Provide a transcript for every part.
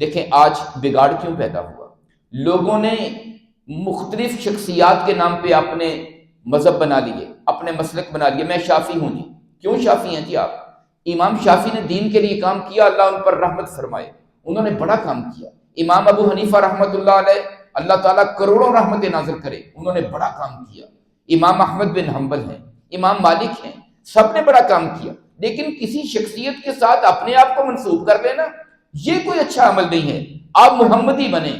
دیکھیں آج بگاڑ کیوں پیدا ہوا؟ لوگوں نے مختلف شخصیات کے نام پہ اپنے مذہب بنا لیے، اپنے مسلک بنا لیے۔ میں شافعی ہوں جی۔ کیوں شافعی ہیں جی آپ؟ امام شافعی نے دین کے لیے کام کیا، اللہ ان پر رحمت فرمائے، انہوں نے بڑا کام کیا۔ امام ابو حنیفہ رحمۃ اللہ علیہ، اللہ تعالیٰ کروڑوں رحمت نازل کرے، انہوں نے بڑا کام کیا۔ امام احمد بن حنبل ہیں، امام مالک ہیں، سب نے بڑا کام کیا۔ لیکن کسی شخصیت کے ساتھ اپنے آپ کو منسوب کر لینا، یہ کوئی اچھا عمل نہیں ہے۔ آپ محمدی بنیں،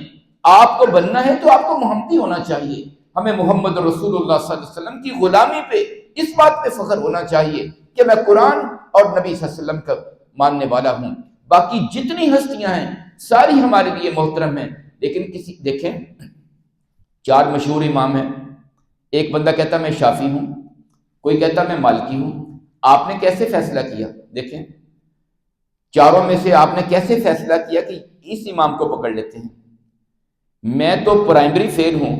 آپ کو بننا ہے تو آپ کو محمدی ہونا چاہیے۔ ہمیں محمد رسول اللہ صلی اللہ علیہ وسلم کی غلامی پہ، اس بات پہ فخر ہونا چاہیے کہ میں قرآن اور نبی صلی اللہ علیہ وسلم کا ماننے والا ہوں۔ باقی جتنی ہستیاں ہیں ساری ہمارے لیے محترم ہیں، لیکن دیکھیں 4 مشہور امام ہیں، ایک بندہ کہتا میں شافعی ہوں، کوئی کہتا میں مالکی ہوں۔ آپ نے کیسے فیصلہ کیا؟ دیکھیں چاروں میں سے آپ نے کیسے فیصلہ کیا کہ اس امام کو پکڑ لیتے ہیں؟ میں تو پرائمری فیل ہوں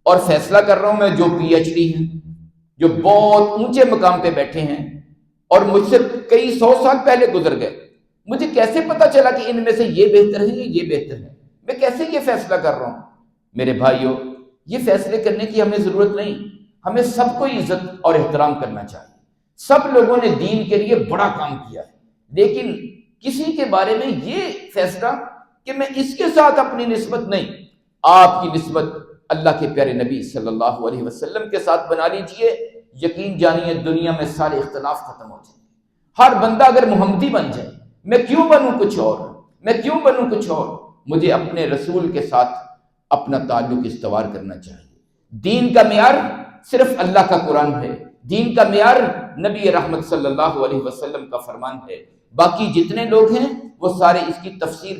اور فیصلہ کر رہا ہوں میں جو پی ایچ ڈی ہیں، جو بہت اونچے مقام پہ بیٹھے ہیں اور مجھ سے کئی 100 سال پہلے گزر گئے، مجھے کیسے پتا چلا کہ ان میں سے یہ بہتر ہے یا یہ بہتر ہے؟ میں کیسے یہ فیصلہ کر رہا ہوں؟ میرے بھائیو، یہ فیصلے کرنے کی ہمیں ضرورت نہیں، ہمیں سب کو عزت اور احترام کرنا چاہیے۔ سب لوگوں نے دین کے لیے بڑا کام کیا ہے، لیکن کسی کے بارے میں یہ فیصلہ کہ میں اس کے ساتھ اپنی نسبت نہیں، آپ کی نسبت اللہ کے پیارے نبی صلی اللہ علیہ وسلم کے ساتھ بنا لیجئے، یقین جانیے دنیا میں سارے اختلاف ختم ہو جائیں۔ ہر بندہ اگر محمدی بن جائے، میں کیوں بنوں کچھ اور، میں کیوں بنوں کچھ اور؟ مجھے اپنے رسول کے ساتھ اپنا تعلق استوار کرنا چاہیے۔ دین کا معیار صرف اللہ کا قرآن ہے، دین کا معیار نبی رحمت صلی اللہ علیہ وسلم کا فرمان ہے۔ باقی جتنے لوگ ہیں وہ سارے اس کی تفسیر